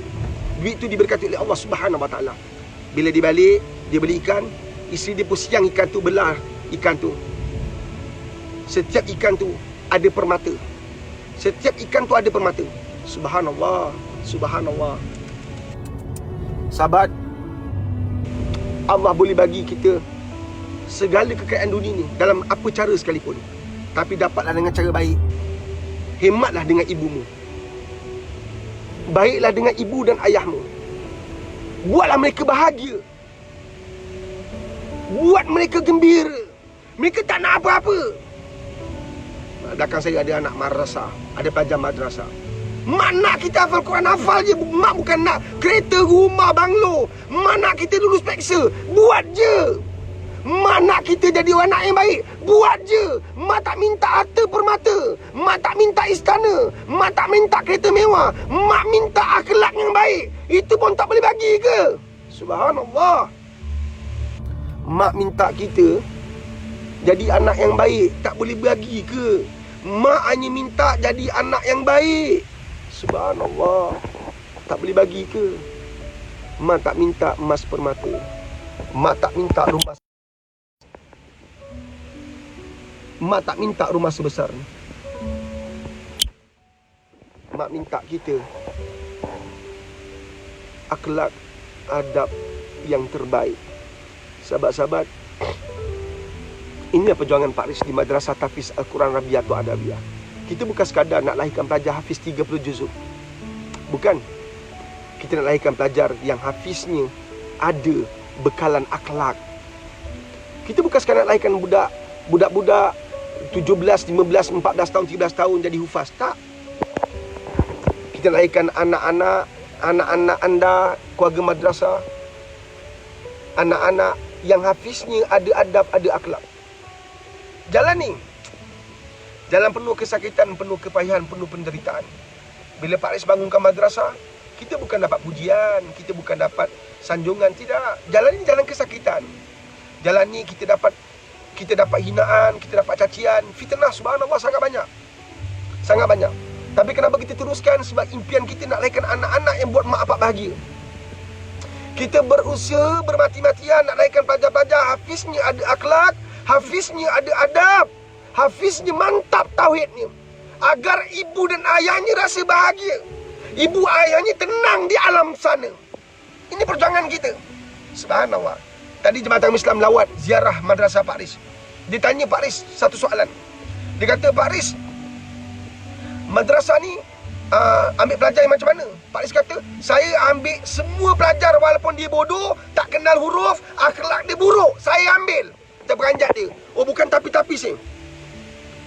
duit tu diberkati oleh Allah Subhanahu Wa Taala. Bila dia balik, dia beli ikan, isteri dia pun siang ikan tu, belah ikan tu. Setiap ikan tu ada permata. Setiap ikan tu ada permata. Subhanallah, subhanallah. Sahabat, Allah boleh bagi kita segala kekayaan dunia ni dalam apa cara sekalipun, tapi dapatlah dengan cara baik. Hematlah dengan ibumu, baiklah dengan ibu dan ayahmu. Buatlah mereka bahagia, buat mereka gembira. Mereka tak nak apa-apa. Belakang saya ada anak madrasah, ada pelajar madrasah. Mak nak kita hafal Quran, hafal je. Mak bukan nak kereta, rumah, banglo. Mak nak kita lulus peksa, buat je. Mak nak kita jadi anak yang baik, buat je. Mak tak minta harta permata, mak tak minta istana, mak tak minta kereta mewah. Mak minta akhlak yang baik. Itu pun tak boleh bagi ke? Subhanallah. Mak minta kita jadi anak yang baik, tak boleh bagi ke? Mak hanya minta jadi anak yang baik. Subhanallah. Tak boleh bagi ke? Mak tak minta emas permata, mak tak minta rumah, mak tak minta rumah sebesar ni. Mak minta kita akhlak, adab yang terbaik. Sahabat-sahabat, ini perjuangan Pak Riz di Madrasah Tahfiz Al-Quran Rabiatul Adabiyah. Kita bukan sekadar nak lahirkan pelajar hafiz 30 juzuk. Bukan. Kita nak lahirkan pelajar yang hafiznya ada bekalan akhlak. Kita bukan sekadar nak lahirkan budak-budak 17, 15, 14 tahun, 13 tahun jadi hufaz. Tak. Kita lahirkan anak-anak anda, keluarga madrasah, anak-anak yang hafiznya ada adab, ada akhlak. Jalan ni, jalan penuh kesakitan, penuh kepayahan, penuh penderitaan. Bila Pak Riz bangunkan madrasah, kita bukan dapat pujian, kita bukan dapat sanjungan, tidak. Jalan ni jalan kesakitan. Jalan ni kita dapat hinaan, kita dapat cacian, fitnah, subhanallah, sangat banyak. Sangat banyak. Tapi kenapa kita teruskan? Sebab impian kita nak lahirkan anak-anak yang buat mak bapak bahagia. Kita berusaha bermati-matian nak lahirkan pelajar-pelajar hafiznya ada akhlak, hafiznya ada adab, hafiznya mantap tauhidnya, agar ibu dan ayahnya rasa bahagia, ibu ayahnya tenang di alam sana. Ini perjuangan kita. Subhanallah. Tadi Jemaah Islam lawat ziarah madrasah Pak Riz. Dia tanya Pak Riz satu soalan. Dia kata, Pak Riz, madrasah ni ambil pelajar yang macam mana? Pak Riz kata, saya ambil semua pelajar walaupun dia bodoh, tak kenal huruf, akhlak dia buruk, saya ambil. Kita beranjat dia. Oh, bukan tapi-tapi sih.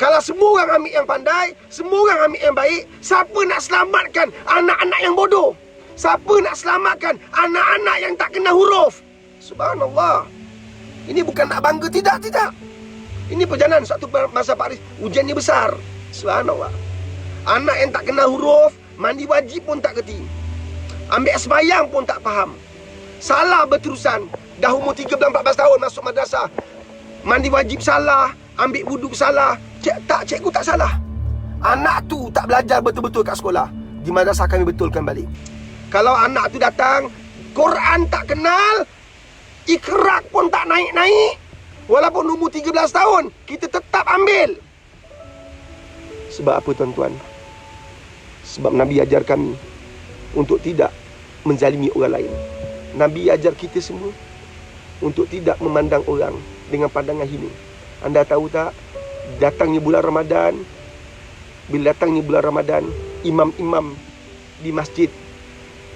Kalau semua orang ambil yang pandai, semua orang ambil yang baik, siapa nak selamatkan anak-anak yang bodoh? Siapa nak selamatkan anak-anak yang tak kenal huruf? Subhanallah. Ini bukan nak bangga, tidak. Ini perjalanan satu masa Pak Riz. Ujian ni besar. Subhanallah. Anak yang tak kenal huruf, mandi wajib pun tak kerti, ambil sembahyang pun tak faham, salah berterusan. Dah umur 13-14 tahun masuk madrasah, mandi wajib salah, ambil wuduk salah. Cikgu tak salah. Anak tu tak belajar betul-betul kat sekolah. Di madrasah kami betulkan balik. Kalau anak tu datang, Quran tak kenal, ikrak pun tak naik-naik, walaupun umur 13 tahun, kita tetap ambil. Sebab apa, tuan-tuan? Sebab Nabi ajar kami untuk tidak menzalimi orang lain. Nabi ajar kita semua untuk tidak memandang orang dengan pandangan hina. Anda tahu tak, datangnya bulan Ramadan, bila datangnya bulan Ramadan, imam-imam di masjid,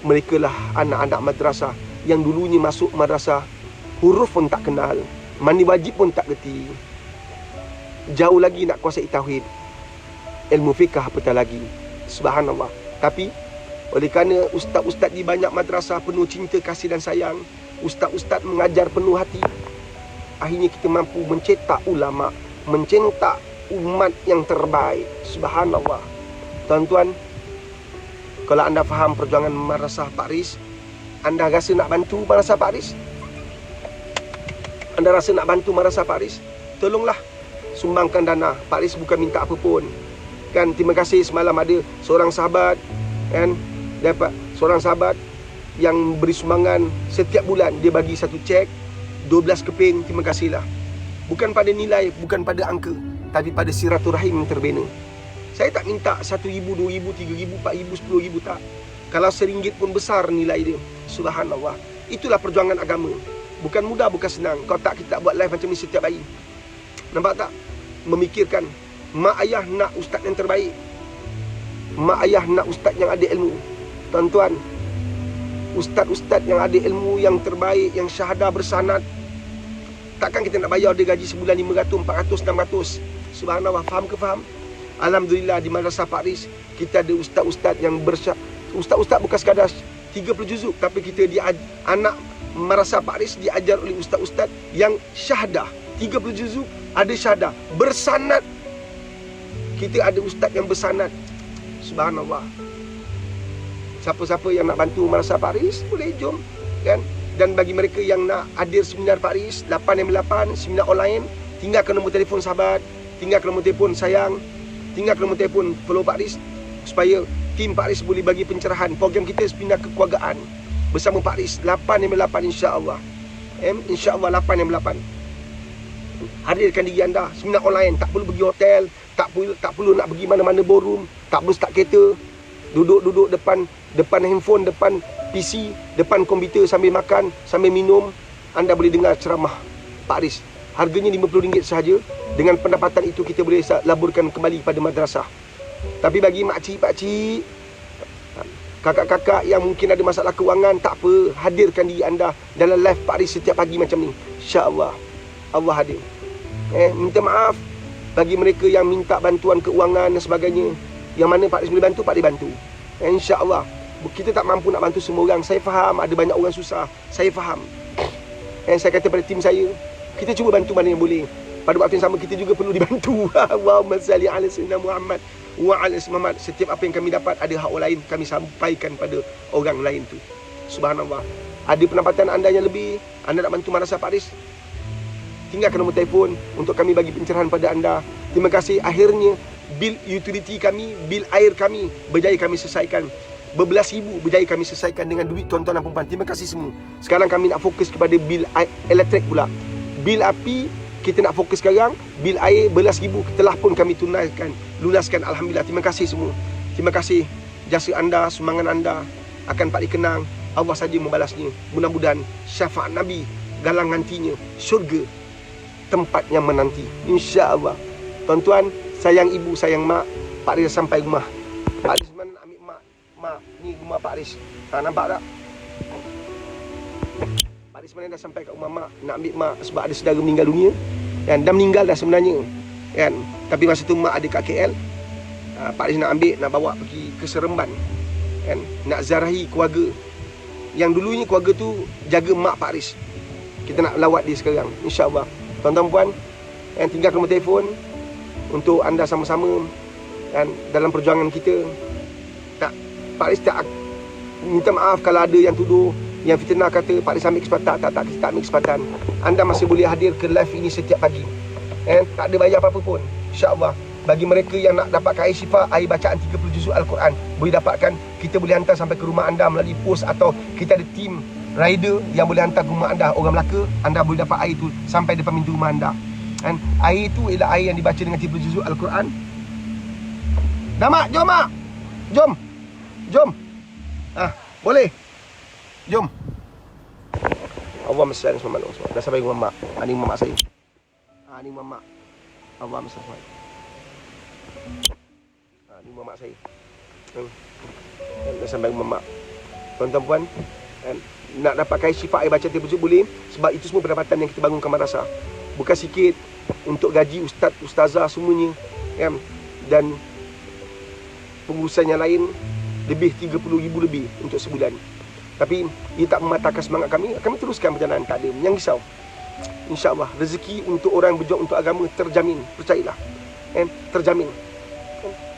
mereka lah anak-anak madrasah yang dulunya masuk madrasah, huruf pun tak kenal, mandi wajib pun tak kerti, jauh lagi nak kuasai tauhid, ilmu fiqh apatah lagi. Subhanallah. Tapi oleh kerana ustaz-ustaz di banyak madrasah penuh cinta, kasih dan sayang, ustaz-ustaz mengajar penuh hati, akhirnya kita mampu mencetak ulama, mencetak umat yang terbaik. Subhanallah. Tuan-tuan, kalau anda faham perjuangan madrasah Pak Riz, anda rasa nak bantu madrasah Pak Riz? Anda rasa nak bantu madrasah Pak Riz? Tolonglah sumbangkan dana. Pak Riz bukan minta apa pun. Kan, terima kasih semalam ada seorang sahabat, kan, dapat seorang sahabat yang beri sumbangan setiap bulan, dia bagi satu cek 12 keping. Terima kasihlah. Bukan pada nilai, bukan pada angka, tapi pada silaturahim yang terbina. Saya tak minta 1,000, 2,000, 3,000, 4,000, 10,000, tak. Kalau RM1 pun besar nilai dia. Subhanallah. Itulah perjuangan agama. Bukan mudah, bukan senang. Kalau tak, kita tak buat live macam ni setiap hari. Nampak tak? Memikirkan mak ayah nak ustaz yang terbaik. Mak ayah nak ustaz yang ada ilmu. Tuan-tuan, ustaz-ustaz yang ada ilmu, yang terbaik, yang syahadah bersanad, takkan kita nak bayar dia gaji sebulan 500, 400, 600. Subhanallah. Faham ke faham? Alhamdulillah di Madrasah Pak Riz kita ada ustaz-ustaz yang ustaz-ustaz bukan sekadar 30 juzuk, tapi kita anak Madrasah Pak Riz diajar oleh ustaz-ustaz yang syahadah 30 juzuk, ada syahadah bersanad. Kita ada ustaz yang bersanad. Subhanallah. Siapa-siapa yang nak bantu Madrasah Pak Riz boleh jom, kan? Dan bagi mereka yang nak hadir seminar Pak Riz 8/8 seminar online, tinggalkan nombor telefon sahabat, tinggalkan nombor telefon sayang, tinggalkan nombor telefon follow Pak Riz, supaya tim Pak Riz boleh bagi pencerahan. Program kita seminar kekeluargaan bersama Pak Riz 8/8 insya-Allah. Insya-Allah 8/8. Hadirkan diri anda seminar online, tak perlu pergi hotel, tak perlu nak pergi mana-mana ballroom, tak perlu start kereta, duduk depan handphone, depan PC, depan komputer sambil makan, sambil minum, anda boleh dengar ceramah Pak Riz. Harganya RM50 sahaja. Dengan pendapatan itu kita boleh laburkan kembali pada madrasah. Tapi bagi makcik, pakcik, kakak-kakak yang mungkin ada masalah kewangan, tak apa, hadirkan diri anda dalam live Pak Riz setiap pagi macam ni. InsyaAllah Allah hadir. Minta maaf bagi mereka yang minta bantuan keuangan dan sebagainya. Yang mana Pak Riz boleh bantu, Pak Riz bantu. InsyaAllah. Kita tak mampu nak bantu semua orang. Saya faham ada banyak orang susah. Saya faham. Saya kata pada tim saya, kita cuba bantu mana yang boleh. Pada waktu yang sama kita juga perlu dibantu. Allahumma salli ala sayyidina Muhammad wa ala Muhammad. Setiap apa yang kami dapat, ada hak orang lain, kami sampaikan pada orang lain tu. Subhanallah. Ada pendapatan anda yang lebih, anda nak bantu Madrasah Pak Riz, tinggalkan nombor telefon untuk kami bagi pencerahan pada anda. Terima kasih. Akhirnya bil utility kami, bil air kami berjaya kami selesaikan. Berbelas ribu berjaya kami selesaikan dengan duit tuan-tuan dan puan-puan. Terima kasih semua. Sekarang kami nak fokus kepada bil elektrik pula. Bil api kita nak fokus sekarang. Bil air belas ribu telah pun kami tunaikan, lunaskan. Alhamdulillah. Terima kasih semua. Terima kasih. Jasa anda, sumbangan anda akan Pak dikenang. Allah saja membalasnya. Mudah-mudahan syafaat Nabi, galang nantinya syurga tempat yang menanti. InsyaAllah. Tuan-tuan, sayang ibu, sayang mak, Pak Riz sampai rumah. Pak Riz mana nak ambil mak? Mak, ni rumah Pak Riz. Nampak tak? Pak Riz mana dah sampai kat rumah mak, nak ambil mak sebab ada saudara meninggal dunia. Kan? Dah meninggal dah sebenarnya. Kan? Tapi masa tu mak ada kat KL. Pak Riz nak ambil, nak bawa pergi ke Seremban. Kan? Nak ziarahi keluarga. Yang dulunya keluarga tu jaga mak Pak Riz. Kita nak lawat dia sekarang, insya-Allah. Tuan-tuan puan, tinggal nombor telefon untuk anda sama-sama dan dalam perjuangan kita. Tak, Pak Riz tak minta maaf kalau ada yang tuduh, yang fitnah kata Pak Riz ambil kesempatan. Tak, kita tak ambil kesempatan. Anda masih boleh hadir ke live ini setiap pagi. Tak ada bayar apa-apa pun. InsyaAllah. Bagi mereka yang nak dapatkan air syifa, air bacaan 30 juzuk Al-Quran, boleh dapatkan. Kita boleh hantar sampai ke rumah anda melalui pos, atau kita ada tim rider yang boleh hantar ke rumah anda. Orang Melaka, anda boleh dapat air tu sampai depan pintu rumah anda. Dan air itu ialah air yang dibaca dengan 30 juzuk Al-Quran. Dah mak, jom mak. Jom. Jom. Boleh. Jom. Allahumma salli ala Muhammad. Dah sampai rumah mak. Ini rumah mak saya. Ini rumah mak. Allahumma salli. Ini rumah mak saya. Dah sampai rumah mak. Tuan-tuan puan, nak dapatkan syifa air baca 30 juzuk boleh, sebab itu semua pendapatan yang kita bangunkan madrasah. Bukan sikit untuk gaji ustaz, ustazah semuanya, kan? Dan pengurusan yang lain lebih 30,000 lebih untuk sebulan. Tapi ia tak mematahkan semangat kami. Kami teruskan perjalanan, tak ada yang risau. InsyaAllah rezeki untuk orang berjuang untuk agama terjamin. Percayalah, terjamin.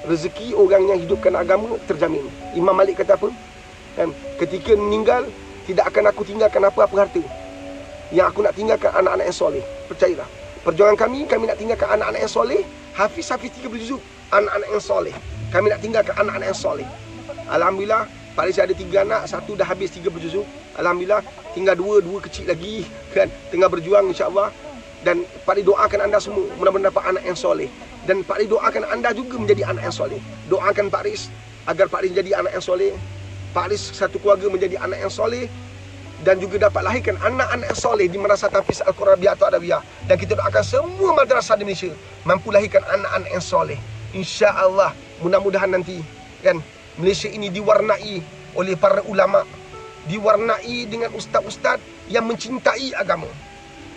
Rezeki orang yang hidupkan agama terjamin. Imam Malik kata apa? Ketika meninggal, tidak akan aku tinggalkan apa-apa harta. Yang aku nak tinggalkan anak-anak yang soleh. Percayalah. Perjuangan kami nak tinggalkan anak-anak yang soleh. Hafiz 30 juzuk. Anak-anak yang soleh. Kami nak tinggalkan anak-anak yang soleh. Alhamdulillah, Pak Riz ada 3 anak, 1 dah habis 30 juzuk. Alhamdulillah, tinggal 2 kecil lagi, kan? Tengah berjuang insya-Allah. Dan Pak Riz doakan anda semua mudah-mudahan dapat anak yang soleh. Dan Pak Riz doakan anda juga menjadi anak yang soleh. Doakan Pak Riz agar Pak Riz jadi anak yang soleh. Pak Riz satu keluarga menjadi anak yang soleh, dan juga dapat lahirkan anak-anak yang soleh di Madrasah Tahfiz Al-Quran atau Adawiyah. Dan kita doakan semua madrasah di Malaysia mampu lahirkan anak-anak yang soleh. InsyaAllah, mudah-mudahan nanti kan Malaysia ini diwarnai oleh para ulama, diwarnai dengan ustaz-ustaz yang mencintai agama.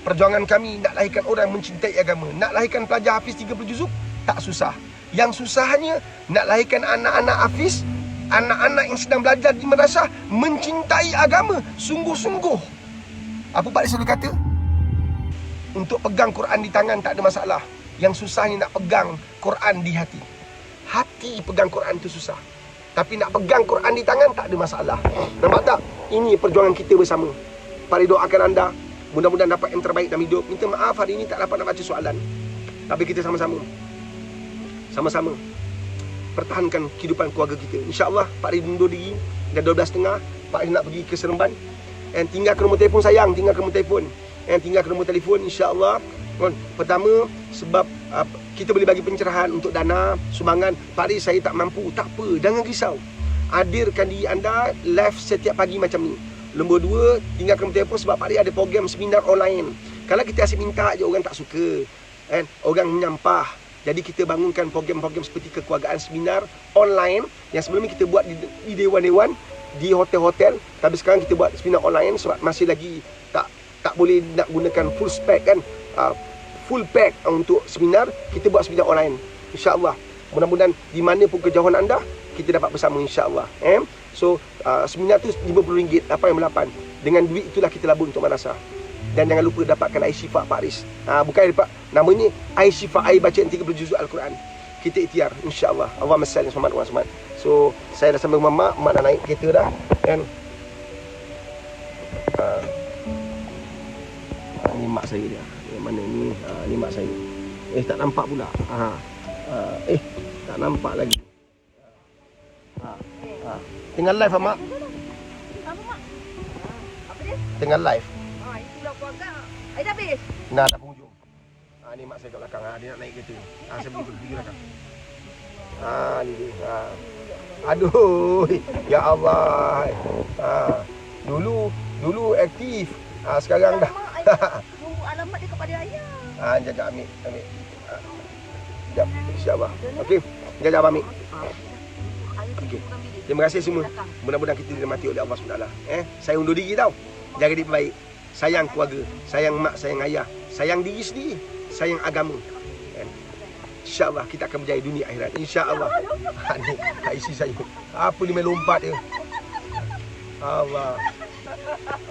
Perjuangan kami nak lahirkan orang yang mencintai agama. Nak lahirkan pelajar hafiz 30 juzuk tak susah. Yang susahnya nak lahirkan anak-anak hafiz, anak-anak yang sedang belajar di madrasah mencintai agama sungguh-sungguh. Apa Pak Riz selalu kata? Untuk pegang Quran di tangan tak ada masalah. Yang susahnya nak pegang Quran di hati. Hati pegang Quran itu susah. Tapi nak pegang Quran di tangan tak ada masalah. Nampak tak? Ini perjuangan kita bersama. Pak Riz doakan anda mudah-mudahan dapat yang terbaik dalam hidup. Minta maaf hari ini tak dapat nak baca soalan. Tapi kita sama-sama pertahankan kehidupan keluarga kita. InsyaAllah Pak Riz undur diri. Dah 12.30 Pak Riz nak pergi ke Seremban. And tinggal ke nombor telefon sayang. Tinggal ke nombor telefon. InsyaAllah. Pertama sebab kita boleh bagi pencerahan untuk dana sumbangan. Pak Riz saya tak mampu. Tak apa, jangan risau. Hadirkan diri anda live setiap pagi macam ni. Nombor 2, tinggal ke nombor telefon sebab Pak Riz ada program seminar online. Kalau kita asyik minta je orang tak suka, kan? Orang menyampah. Jadi kita bangunkan program-program seperti kekeluargaan seminar online yang sebelum ni kita buat di dewan-dewan, di hotel-hotel. Tapi sekarang kita buat seminar online sebab masih lagi tak boleh nak gunakan full spec kan. Full pack untuk seminar, kita buat seminar online. InsyaAllah. Mudah-mudahan di mana pun kejauhan anda, kita dapat bersama insyaAllah. So, seminar tu RM50, 8 Dengan duit itulah kita labur untuk madrasah. Dan jangan lupa dapatkan air syifa Pak Riz. Bukan dapat, namanya air syifa, air bacaan 30 juzuk Al-Quran. Kita ikhtiar insyaAllah. Allahumma salli wa sallam. So, saya dah sampai rumah mak dah naik kereta dah. Kan? Ni mak saya dia. Mana ni? Ni mak saya. Tak nampak pula. Tak nampak lagi. Tengah live mak. Apa mak? Apa dia? Tengah live. Itulah keluarga. Air dah habis. Nah, dah penghujung. Ni mak saya kat belakang. Dia nak naik kereta. Saya pergi belakang. Ni dia. Aduh. Ya Allah. Dulu aktif. Sekarang dah. Tunggu alamat dia kepada ayah. Jajak ambil. Sekejap. InsyaAllah. Okey. Jajak ambil. Okey. Terima kasih semua. Mudah-mudahan kita dirahmati oleh Allah SWT. Saya undur diri tau. Jaga diri baik. Sayang keluarga. Sayang mak, sayang ayah. Sayang diri sendiri. Sayang agama. InsyaAllah kita akan berjaya dunia akhirat. InsyaAllah. Ni isi saya. Apa ni main lompat dia. Allah.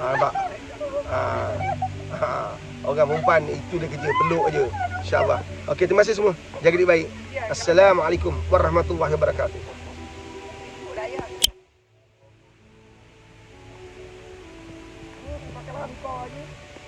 Nampak? Orang perempuan itu dia kerja peluk aja. InsyaAllah. Okey, terima kasih semua. Jaga diri baik. Assalamualaikum warahmatullahi wabarakatuh. Pakai lampu aje.